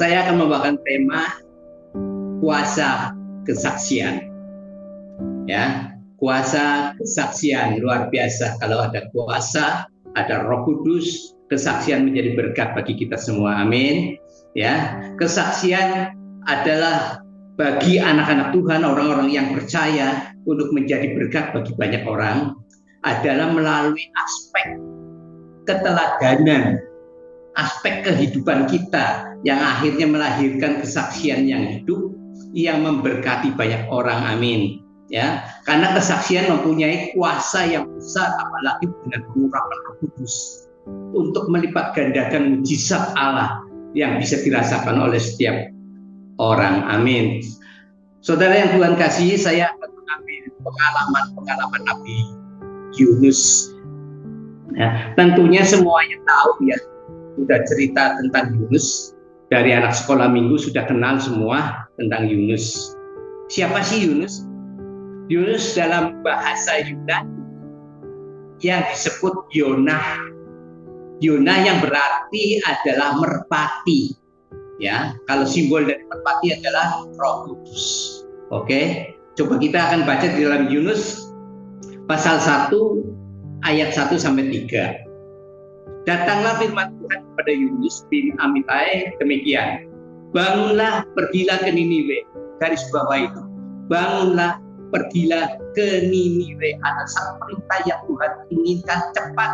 Saya akan membawakan tema kuasa kesaksian. Ya, kuasa kesaksian luar biasa. Kalau ada kuasa, ada Roh Kudus, kesaksian menjadi berkat bagi kita semua. Amin. Ya, kesaksian adalah bagi anak-anak Tuhan, orang-orang yang percaya untuk menjadi berkat bagi banyak orang adalah melalui aspek keteladanan, aspek kehidupan kita yang akhirnya melahirkan kesaksian yang hidup yang memberkati banyak orang. Amin. Ya, karena kesaksian mempunyai kuasa yang besar, apalagi dengan pengurapan Roh Kudus untuk melipat gandakan mujizat Allah yang bisa dirasakan oleh setiap orang. Amin. Saudara yang Tuhan kasihi, saya akan mengambil pengalaman Nabi Yunus. Nah, tentunya semuanya tahu ya, sudah cerita tentang Yunus. Dari anak sekolah minggu sudah kenal semua tentang Yunus. Siapa sih Yunus? Yunus dalam bahasa Yunani yang disebut Yonah. Yonah yang berarti adalah merpati. Ya, kalau simbol dari merpati adalah Roh Kudus. Oke, coba kita akan baca di dalam Yunus pasal 1 ayat 1 sampai 3. Datanglah firman Tuhan kepada Yunus bin Amittai demikian. Bangunlah, pergilah ke Niniwe. Garis bawah itu. Bangunlah, pergilah ke Niniwe. Ada satu perintah yang Tuhan inginkan cepat.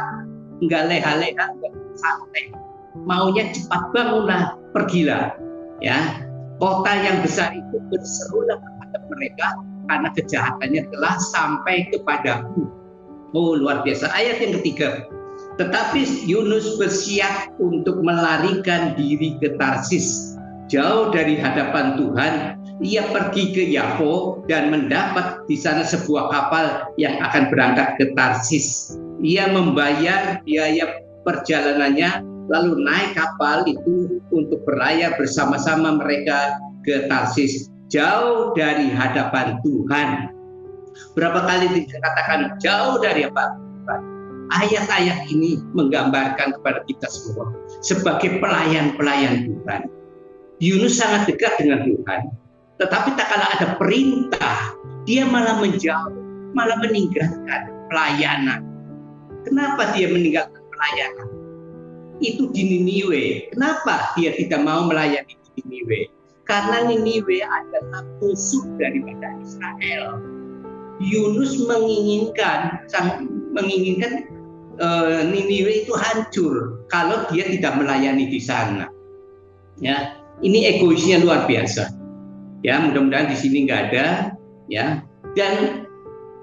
Enggak leha-leha, enggak santai. Maunya cepat, bangunlah, pergilah. Ya, kota yang besar itu berserulah kepada mereka karena kejahatannya telah sampai kepadaku. Oh, luar biasa. Ayat yang ketiga. Tetapi Yunus bersiap untuk melarikan diri ke Tarsis. Jauh dari hadapan Tuhan, ia pergi ke Yapo dan mendapat di sana sebuah kapal yang akan berangkat ke Tarsis. Ia membayar biaya perjalanannya, lalu naik kapal itu untuk berlayar bersama-sama mereka ke Tarsis. Jauh dari hadapan Tuhan. Berapa kali dikatakan jauh dari apa? Ayat-ayat ini menggambarkan kepada kita semua sebagai pelayan-pelayan Tuhan. Yunus sangat dekat dengan Tuhan, tetapi tak kala ada perintah, dia malah menjauh, malah meninggalkan pelayanan. Kenapa dia meninggalkan pelayanan? Itu di Niniwe. Kenapa dia tidak mau melayani di Niniwe? Karena Niniwe adalah musuh daripada Israel. Yunus menginginkan Niniwe itu hancur kalau dia tidak melayani di sana. Ya, ini egoisnya luar biasa. Ya, mudah-mudahan di sini nggak ada. Ya, dan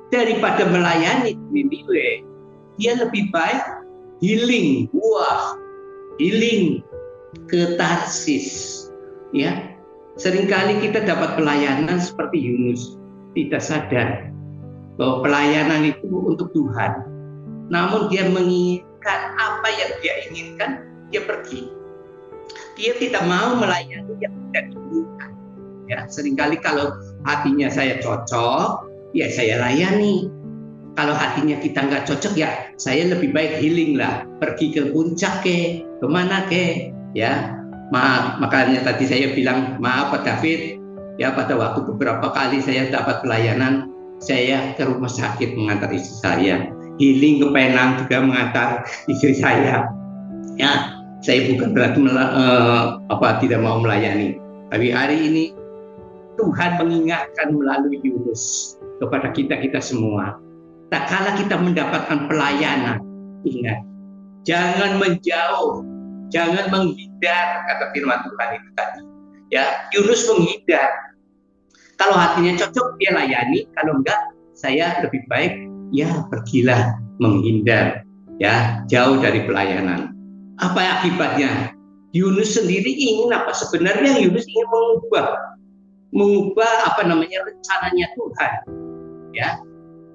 daripada melayani Niniwe, dia lebih baik healing ke Tarsis. Ya, seringkali kita dapat pelayanan seperti Yunus, tidak sadar bahwa pelayanan itu untuk Tuhan. Namun dia menginginkan apa yang dia inginkan, dia pergi. Dia tidak mau melayani yang tidak diinginkan. Ya, seringkali kalau hatinya saya cocok, ya saya layani. Kalau hatinya kita nggak cocok, ya saya lebih baik healing lah, pergi ke puncak kemana ya. Makanya tadi saya bilang maaf Pak David, ya pada waktu beberapa kali saya dapat pelayanan, saya ke rumah sakit mengantar istri saya, healing ke Penang juga mengantar istri saya. Ya, saya bukan berarti tidak mau melayani, tapi hari ini Tuhan mengingatkan melalui Yunus kepada kita semua. Tak kala kita mendapatkan pelayanan, ingat, jangan menjauh, jangan menghindar, kata firman Tuhan itu tadi. Ya, Yunus menghindar. Kalau hatinya cocok, dia layani. Kalau enggak, saya lebih baik, ya pergilah menghindar. Ya, jauh dari pelayanan. Apa akibatnya? Yunus sendiri ingin apa? Sebenarnya Yunus ingin mengubah rencananya Tuhan. Ya,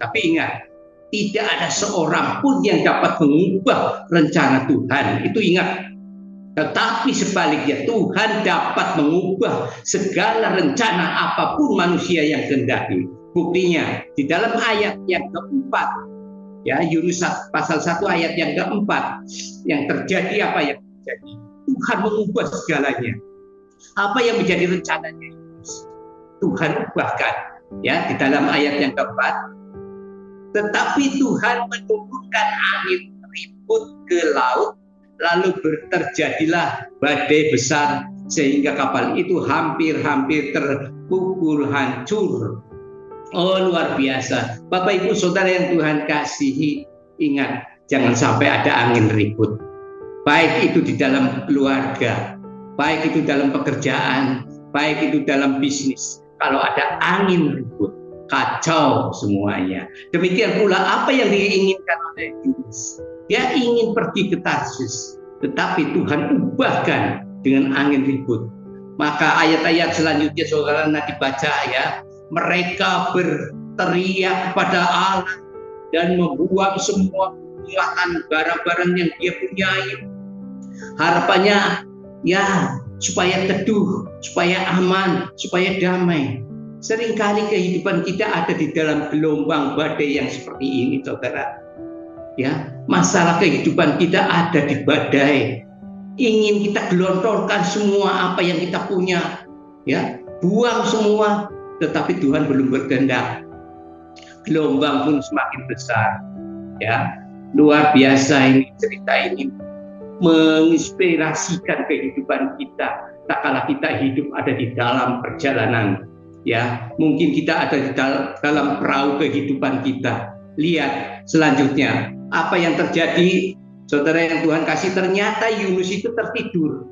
tapi ingat, tidak ada seorang pun yang dapat mengubah rencana Tuhan. Itu ingat. Tetapi sebaliknya, Tuhan dapat mengubah segala rencana apapun manusia yang kehendaki. Buktinya di dalam ayat yang keempat, ya, Yunus pasal 1 ayat yang keempat, yang terjadi apa yang terjadi? Tuhan mengubah segalanya. Apa yang menjadi rencananya Yunus? Tuhan ubahkan, ya, di dalam ayat yang keempat. Tetapi Tuhan menurunkan angin ribut ke laut, lalu terjadilah badai besar sehingga kapal itu hampir-hampir terpukul hancur. Oh, luar biasa. Bapak Ibu Saudara yang Tuhan kasihi, ingat, jangan sampai ada angin ribut. Baik itu di dalam keluarga, baik itu dalam pekerjaan, baik itu dalam bisnis. Kalau ada angin ribut, kacau semuanya. Demikian pula apa yang diinginkan oleh Yunus. Dia ingin pergi ke Tarsus, tetapi Tuhan ubahkan dengan angin ribut. Maka ayat-ayat selanjutnya saudara nanti baca, ya. Mereka berteriak pada Allah dan membuang semua kekuatan barang-barang yang dia punyai. Harapannya, ya, supaya teduh, supaya aman, supaya damai. Seringkali kehidupan kita ada di dalam gelombang badai yang seperti ini, saudara. Ya, masalah kehidupan kita ada di badai. Ingin kita gelontorkan semua apa yang kita punya, ya, buang semua, tetapi Tuhan belum berkehendak. Gelombang pun semakin besar, ya. Luar biasa ini, cerita ini menginspirasikan kehidupan kita. Tak kala kita hidup ada di dalam perjalanan, ya, mungkin kita ada di dalam perahu kehidupan kita. Lihat selanjutnya apa yang terjadi, saudara yang Tuhan kasih. Ternyata Yunus itu tertidur,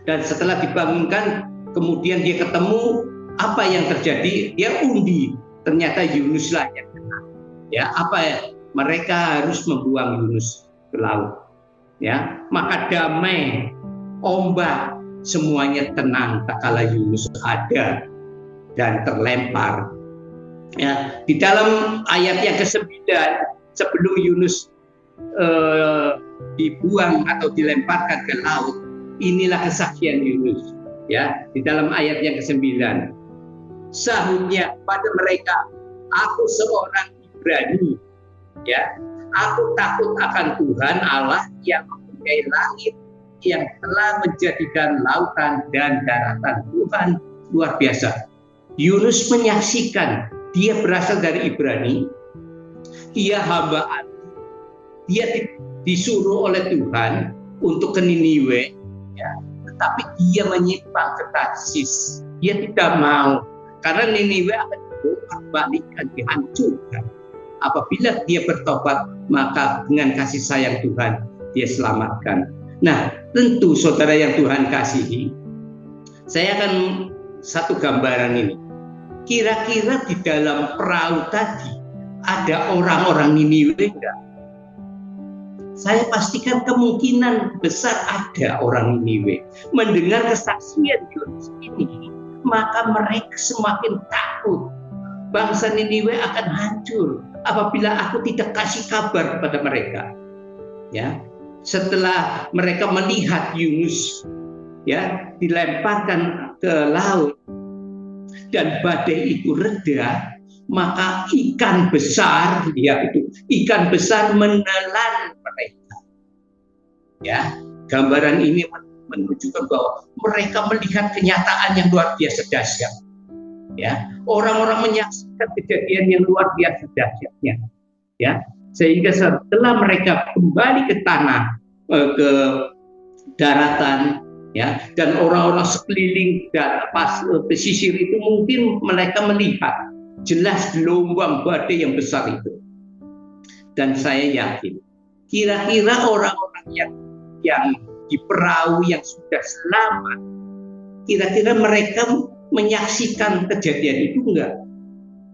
dan setelah dibangunkan kemudian dia ketemu apa yang terjadi. Dia undi, ternyata Yunuslah yang kena. Ya, apa ya? Mereka harus membuang Yunus ke laut. Ya, maka damai, ombak, semuanya tenang tak kala Yunus ada dan terlempar. Ya, di dalam ayat yang ke-9, sebelum Yunus dibuang atau dilemparkan ke laut, inilah kesaksian Yunus. Ya, di dalam ayat yang ke-9, sahutnya pada mereka, aku seorang Ibrani, ya, aku takut akan Tuhan Allah yang mempunyai langit, yang telah menjadikan lautan dan daratan. Tuhan luar biasa. Yunus menyaksikan, dia berasal dari Ibrani, dia hamba Allah, dia disuruh oleh Tuhan untuk ke Niniwe, ya, tetapi dia menyimpang ke Tarsis. Dia tidak mau, karena Niniwe akan dibalik-balikan, dihancurkan. Apabila dia bertobat, maka dengan kasih sayang Tuhan dia selamatkan. Nah, tentu saudara yang Tuhan kasihi, saya akan satu gambaran ini. Kira-kira di dalam perahu tadi ada orang-orang Niniwe enggak? Saya pastikan kemungkinan besar ada orang Niniwe. Mendengar kesaksian Yunus ini, maka mereka semakin takut. Bangsa Niniwe akan hancur apabila aku tidak kasih kabar kepada mereka. Ya, setelah mereka melihat Yunus, ya, dilemparkan ke laut dan badai itu reda, maka ikan besar, lihat itu, ikan besar menelan mereka. Ya, gambaran ini menunjukkan bahwa mereka melihat kenyataan yang luar biasa dahsyat. Ya, orang-orang menyaksikan kejadian yang luar biasa dahsyatnya. Ya, sehingga setelah mereka kembali ke tanah, ke daratan, ya, dan orang-orang sekeliling dan pesisir itu mungkin mereka melihat jelas gelombang badai yang besar itu. Dan saya yakin, kira-kira orang-orang yang di perahu yang sudah selamat, kira-kira mereka menyaksikan kejadian itu enggak?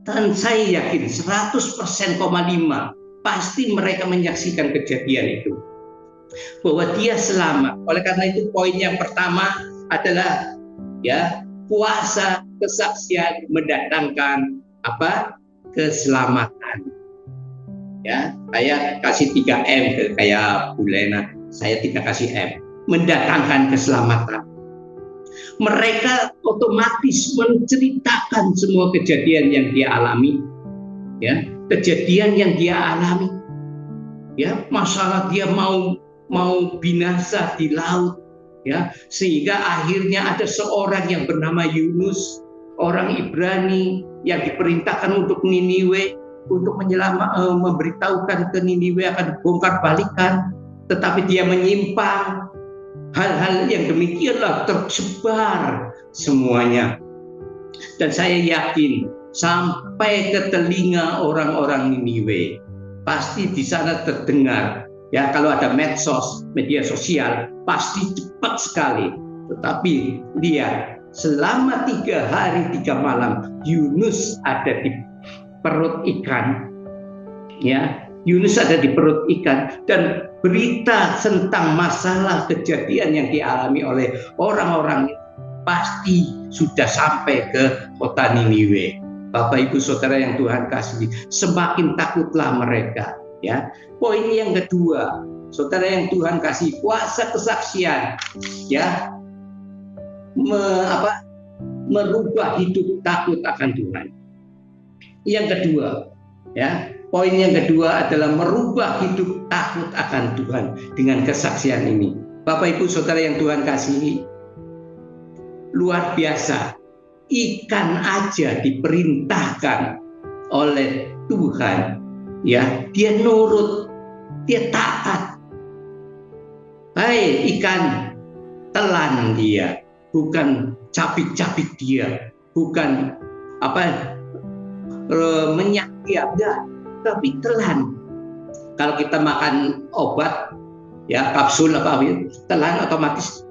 Dan saya yakin 100,5% pasti mereka menyaksikan kejadian itu, bahwa dia selamat. Oleh karena itu poin yang pertama adalah, ya, puasa kesaksian mendatangkan apa? Keselamatan. Ya, saya kasih 3M kayak Bu Lena, saya tidak kasih M. Mendatangkan keselamatan. Mereka otomatis menceritakan semua kejadian yang dia alami, ya, kejadian yang dia alami, ya, masalah dia mau binasa di laut, ya, sehingga akhirnya ada seorang yang bernama Yunus, orang Ibrani yang diperintahkan untuk Niniwe, untuk memberitahukan ke Niniwe akan dibongkar balikan, tetapi dia menyimpang. Hal-hal yang demikianlah tersebar semuanya, dan saya yakin sampai ke telinga orang-orang Niniwe, pasti di sana terdengar. Ya, kalau ada medsos, media sosial, pasti cepat sekali. Tetapi lihat, selama 3 hari 3 malam, Yunus ada di perut ikan. Ya, Yunus ada di perut ikan, dan berita tentang masalah kejadian yang dialami oleh orang-orang pasti sudah sampai ke kota Niniwe. Bapak Ibu Saudara yang Tuhan kasih, semakin takutlah mereka. Ya, poin yang kedua, saudara yang Tuhan kasih, kuasa kesaksian, ya, merubah hidup takut akan Tuhan. Yang kedua, ya, poin yang kedua adalah merubah hidup takut akan Tuhan dengan kesaksian ini. Bapak Ibu Saudara yang Tuhan kasih, luar biasa. Ikan aja diperintahkan oleh Tuhan, ya, dia nurut, dia taat. Hai ikan, telan dia, bukan capik-capik dia, bukan menyakiti dia, tapi telan. Kalau kita makan obat, ya, kapsul telan otomatis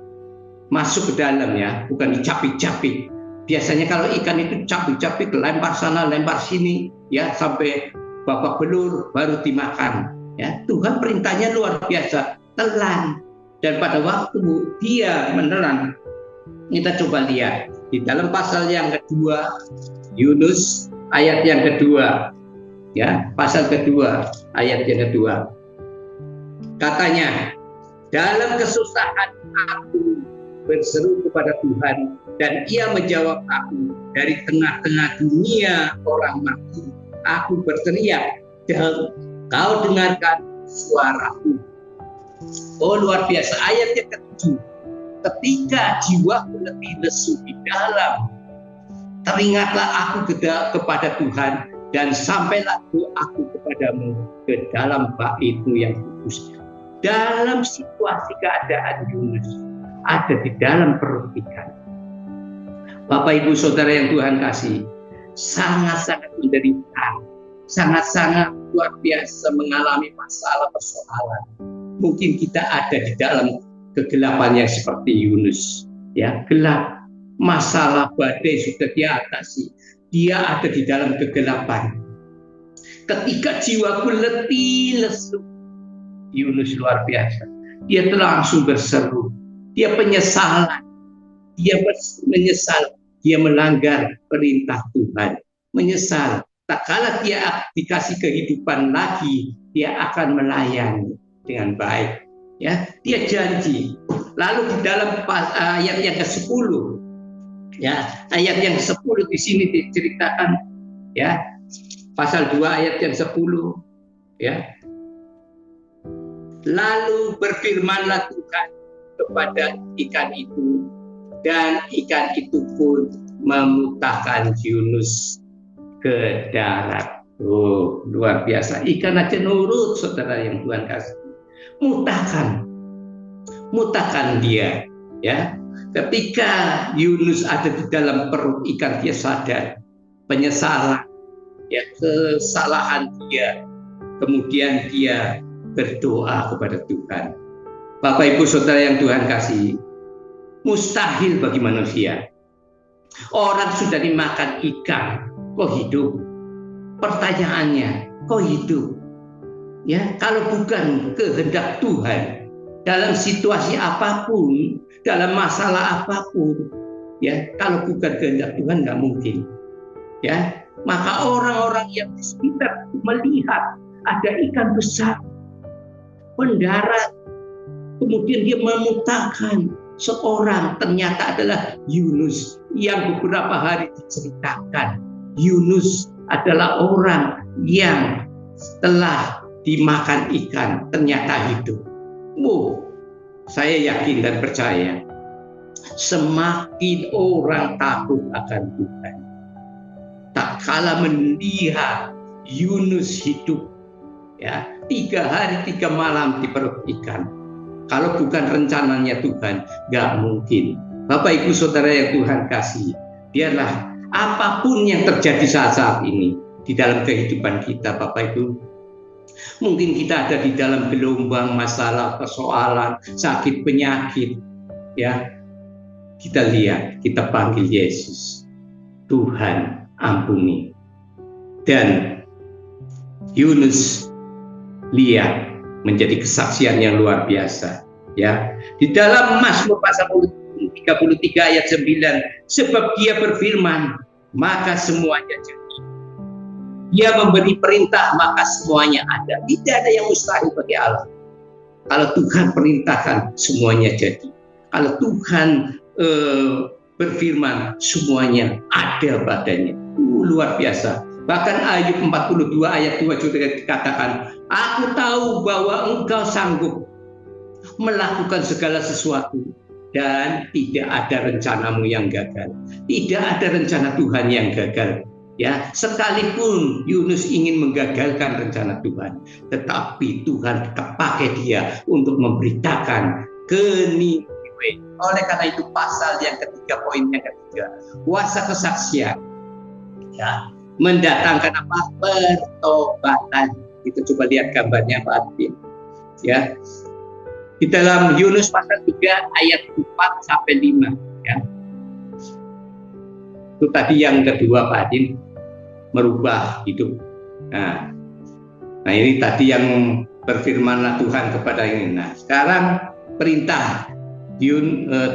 masuk ke dalam, ya, bukan dicapik-capik. Biasanya kalau ikan itu capik-capik, lempar sana, lempar sini, ya, sampai babak belur baru dimakan. Ya, Tuhan perintahnya luar biasa, telan. Dan pada waktu dia menelan, kita coba lihat di dalam pasal yang kedua, Yunus ayat yang kedua, ya, pasal kedua ayat yang kedua, katanya, dalam kesusahan aku berseru kepada Tuhan, dan Ia menjawab aku. Dari tengah-tengah dunia orang mati, aku berteriak, dan Kau dengarkan suaraku. Oh, luar biasa. Ayat yang ke-7, ketika jiwaku letih lesu di dalam, teringatlah aku kepada Tuhan, dan sampailah doaku kepadamu ke dalam bait-Mu yang kudus. Dalam situasi keadaan Yunus ada di dalam perut ikan. Bapak Ibu Saudara yang Tuhan kasih, sangat-sangat menderita, sangat-sangat luar biasa mengalami masalah persoalan. Mungkin kita ada di dalam kegelapan yang seperti Yunus, ya, gelap, masalah badai sudah diatasi, dia ada di dalam kegelapan. Ketika jiwaku letih lesu, Yunus luar biasa, dia langsung berseru. Dia penyesalan, dia menyesal, dia melanggar perintah Tuhan, menyesal. Tak kala dia dikasih kehidupan lagi, dia akan melayani dengan baik. Ya, dia janji. Lalu di dalam ayat yang ke-10, ya, ayat yang ke-10 di sini diceritakan, ya, pasal 2 ayat yang 10, ya. Lalu berfirmanlah Tuhan kepada ikan itu, dan ikan itu pun memutahkan Yunus ke darat. Oh, luar biasa. Ikan aja nurut, saudara yang Tuhan kasih. Mutahkan dia, ya. Ketika Yunus ada di dalam perut ikan, dia sadar penyesalan, ya, kesalahan dia. Kemudian dia berdoa kepada Tuhan. Bapak Ibu Saudara yang Tuhan kasih, mustahil bagi manusia. Orang sudah dimakan ikan, kok hidup? Pertanyaannya, kok hidup? Ya, kalau bukan kehendak Tuhan, dalam situasi apapun, dalam masalah apapun, ya, kalau bukan kehendak Tuhan nggak mungkin. Ya, maka orang-orang yang di sekitar melihat ada ikan besar mendarat, kemudian dia memutahkan seorang, ternyata adalah Yunus, yang beberapa hari diceritakan. Yunus adalah orang yang setelah dimakan ikan ternyata hidup. saya yakin dan percaya semakin orang takut akan Tuhan. Tak kala melihat Yunus hidup, ya, 3 hari 3 malam di perut ikan. Kalau bukan rencananya Tuhan, nggak mungkin. Bapak Ibu Saudara yang Tuhan kasih, biarlah apapun yang terjadi saat ini di dalam kehidupan kita, Bapak Ibu, mungkin kita ada di dalam gelombang masalah, persoalan, sakit, penyakit, ya, kita lihat, kita panggil Yesus, Tuhan ampuni. Dan Yunus lihat menjadi kesaksian yang luar biasa, ya. Di dalam Mazmur pasal 33 ayat 9, sebab Dia berfirman, maka semuanya jadi. Dia memberi perintah, maka semuanya ada. Tidak ada yang mustahil bagi Allah. Kalau Tuhan perintahkan, semuanya jadi. Kalau Tuhan berfirman, semuanya ada padanya. Luar biasa. Bahkan Ayub 42 ayat 2 juga dikatakan, aku tahu bahwa engkau sanggup melakukan segala sesuatu dan tidak ada rencanamu yang gagal. Tidak ada rencana Tuhan yang gagal. Ya, sekalipun Yunus ingin menggagalkan rencana Tuhan, tetapi Tuhan tetap pakai dia untuk memberitakan ke Niniwe. Oleh karena itu pasal yang ketiga, poin yang ketiga, kuasa kesaksian, ya, mendatangkan apa? Pertobatan. Kita coba lihat gambarnya Pak Advin, ya. Di dalam Yunus pasal 3 ayat 4 sampai 5, ya. Itu tadi yang kedua Pak Adin, merubah hidup. Nah ini tadi yang berfirmanlah Tuhan kepada ini. Nah sekarang perintah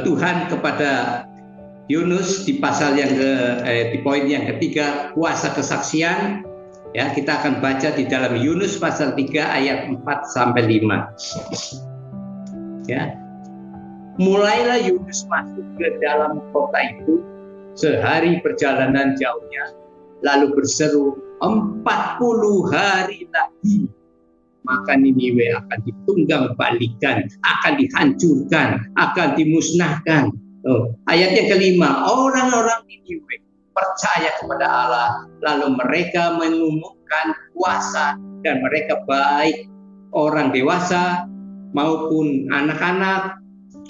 Tuhan kepada Yunus di pasal yang di poin yang ketiga, kuasa kesaksian. Ya, kita akan baca di dalam Yunus pasal 3 ayat 4 sampai 5. Ya. Mulailah Yunus masuk ke dalam kota itu sehari perjalanan jauhnya, lalu berseru, 40 hari lagi maka Niniwe akan ditunggang balikan, akan dihancurkan, akan dimusnahkan. Ayat yang kelima, orang-orang Niniwe percaya kepada Allah, lalu mereka mengumumkan puasa, dan mereka baik orang dewasa maupun anak-anak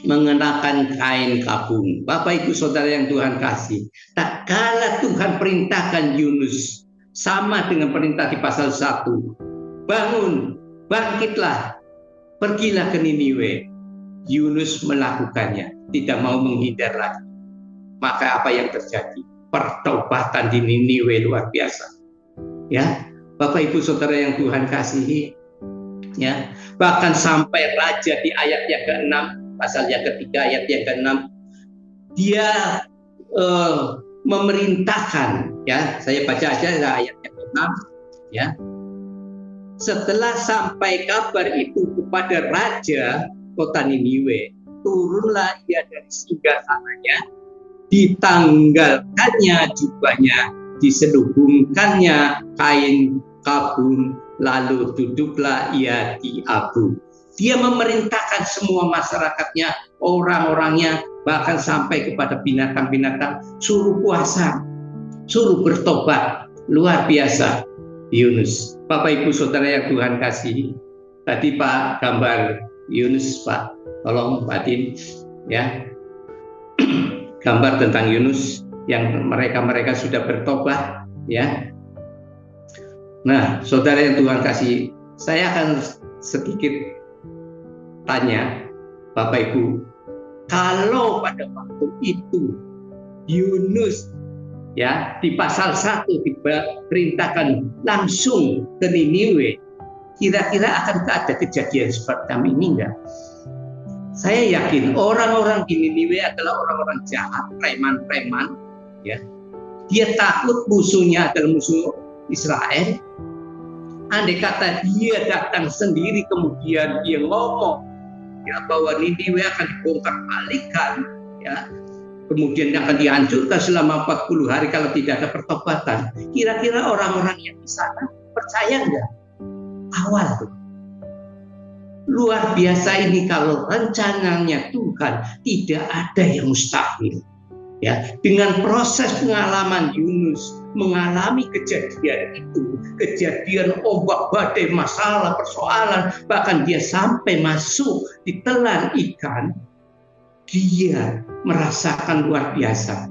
mengenakan kain kabung. Bapak Ibu Saudara yang Tuhan kasih, tak kala Tuhan perintahkan Yunus, sama dengan perintah di pasal 1, bangun, bangkitlah, pergilah ke Niniwe. Yunus melakukannya, tidak mau menghindar lagi. Maka apa yang terjadi? Pertobatan di Niniwe luar biasa. Ya, Bapak Ibu Saudara yang Tuhan kasihi, ya, bahkan sampai raja di ayat yang ke-6, pasal yang ketiga ayat yang ke-6, dia memerintahkan, ya, saya baca aja ayat yang ke-6, ya. Setelah sampai kabar itu kepada raja kota Niniwe, turunlah ia dari singgasananya, ditanggalkannya jubahnya, diselubungkannya kain kabung, lalu duduklah ia di abu. Dia memerintahkan semua masyarakatnya, orang-orangnya, bahkan sampai kepada binatang-binatang, suruh puasa, suruh bertobat. Luar biasa Yunus. Bapak Ibu Saudara yang Tuhan kasih, tadi Pak gambar Yunus, Pak, tolong Pak Din, ya, gambar tentang Yunus yang mereka sudah bertobat, ya. Nah, saudara yang Tuhan kasih, saya akan sedikit tanya Bapak Ibu, kalau pada waktu itu Yunus, ya, di pasal 1 diperintahkan langsung ke Niniwe, kira-kira akan ada kejadian seperti ini enggak? Saya yakin orang-orang di Niniwe adalah orang-orang jahat, preman-preman, ya. Dia takut musuhnya adalah musuh Israel. Andai kata dia datang sendiri, kemudian dia ngomong, ya, bahwa Niniwe akan dibongkar balikan, ya, kemudian akan dihancurkan selama 40 hari kalau tidak ada pertobatan. Kira-kira orang-orang yang di sana percaya enggak? Awal tuh. luar biasa ini, kalau rencananya Tuhan tidak ada yang mustahil. Ya, dengan proses pengalaman Yunus mengalami kejadian itu, kejadian ombak badai, masalah, persoalan, bahkan dia sampai masuk di telan ikan, dia merasakan luar biasa.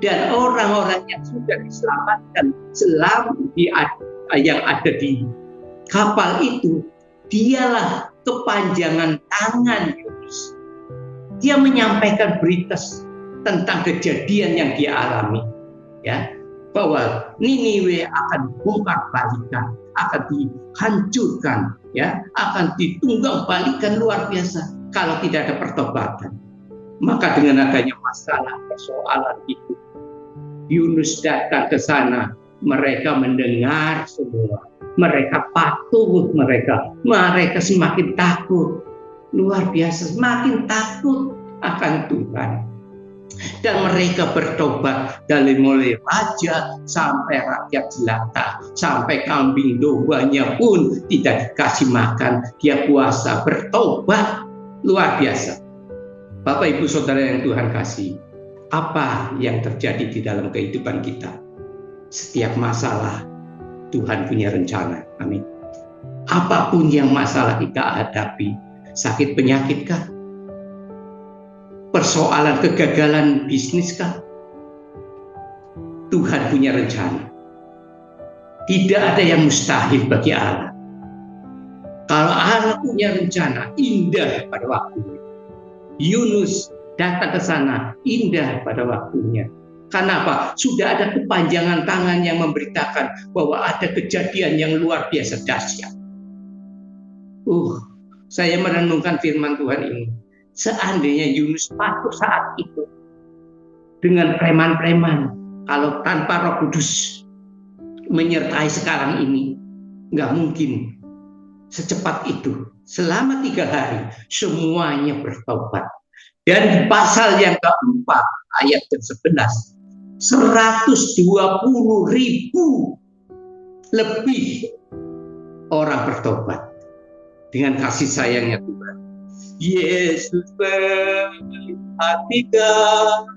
Dan orang-orang yang sudah diselamatkan yang ada di kapal itu, dialah kepanjangan tangan Yunus. Dia menyampaikan berita tentang kejadian yang dia alami, ya, bahwa Niniwe akan dibongkar balikan, akan dihancurkan, ya, akan ditunggang balikan luar biasa kalau tidak ada pertobatan. Maka dengan adanya masalah persoalan itu, Yunus datang ke sana, mereka mendengar semua, mereka patuh, mereka semakin takut, luar biasa, semakin takut akan Tuhan. Dan mereka bertobat dari mulai raja sampai rakyat jelata, sampai kambing dombanya pun tidak dikasih makan. Dia puasa, bertobat, luar biasa. Bapak Ibu Saudara yang Tuhan kasih, apa yang terjadi di dalam kehidupan kita? Setiap masalah Tuhan punya rencana. Amin. Apapun yang masalah kita hadapi, sakit penyakit kah? Persoalan kegagalan bisnis kah? Tuhan punya rencana. Tidak ada yang mustahil bagi Allah. Kalau Allah punya rencana, indah pada waktunya. Yunus datang ke sana, indah pada waktunya. Karena apa? Sudah ada kepanjangan tangan yang memberitakan bahwa ada kejadian yang luar biasa dahsyat. Saya merenungkan firman Tuhan ini. Seandainya Yunus patuh saat itu dengan preman-preman, kalau tanpa Roh Kudus menyertai sekarang ini, nggak mungkin secepat itu. Selama 3 hari semuanya bertobat. Dan di pasal yang keempat ayat ke-11, 120.000 lebih orang bertobat dengan kasih sayangnya Tuhan. Yesus memperhatikan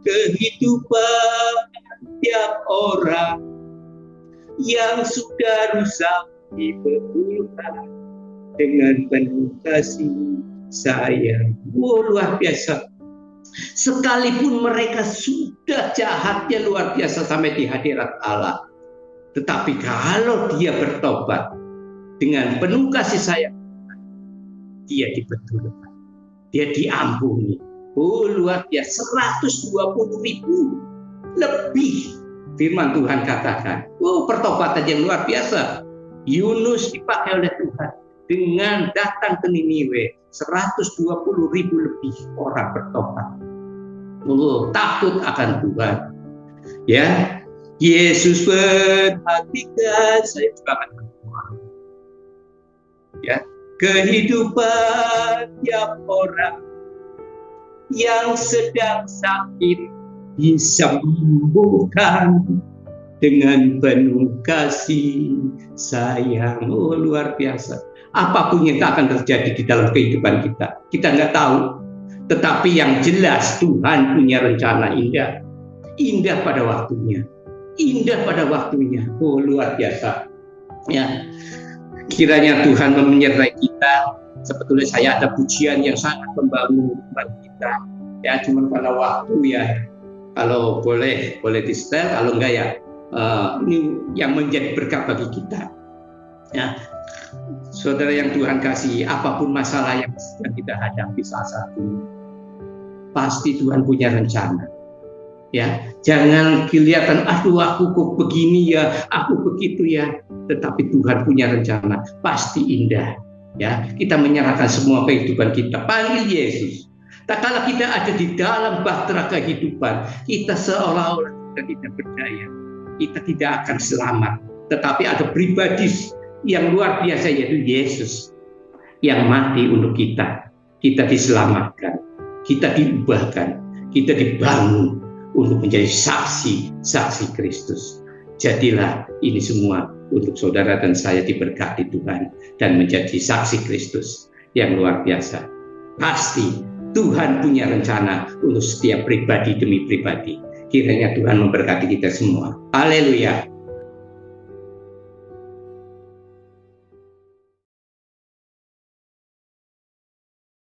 kehidupan tiap orang yang sudah rusak dibetulkan dengan penuh kasih sayang. Luar biasa. Sekalipun mereka sudah jahatnya luar biasa sampai di hadirat Allah, tetapi kalau dia bertobat dengan penuh kasih sayang, dia dibetulkan, dia diampuni. Luar biasa, 120.000 lebih. Firman Tuhan katakan, pertobatan yang luar biasa. Yunus dipakai oleh Tuhan dengan datang ke Niniwe, 120.000 lebih orang bertobat. Takut akan Tuhan. Ya, Yesus perhatikan, saya juga akan berdoa. Ya, kehidupan tiap orang yang sedang sakit disembuhkan dengan penuh kasih sayang. Luar biasa. Apapun yang akan terjadi di dalam kehidupan kita, kita nggak tahu. Tetapi yang jelas Tuhan punya rencana indah. Indah pada waktunya. Indah pada waktunya. Luar biasa. Ya. Kiranya Tuhan menyertai kita. Sebetulnya saya ada pujian yang sangat membangun bagi kita. Ya, cuma pada waktu ya. Kalau boleh di setel, kalau enggak ya ini yang menjadi berkat bagi kita. Ya, saudara yang Tuhan kasih, apapun masalah yang sedang kita hadapi saat ini, pasti Tuhan punya rencana. Ya, jangan kelihatan aku kok begini ya, aku begitu ya, tetapi Tuhan punya rencana, pasti indah. Ya, kita menyerahkan semua kehidupan kita, panggil Yesus. Tak kala kita ada di dalam bahtera kehidupan, kita seolah-olah kita tidak berdaya, kita tidak akan selamat. Tetapi ada pribadi yang luar biasa, yaitu Yesus yang mati untuk kita. Kita diselamatkan, kita diubahkan, kita dibangun untuk menjadi saksi Kristus. Jadilah ini semua untuk saudara dan saya diberkati Tuhan dan menjadi saksi Kristus yang luar biasa. Pasti Tuhan punya rencana untuk setiap pribadi demi pribadi. Kiranya Tuhan memberkati kita semua. Haleluya.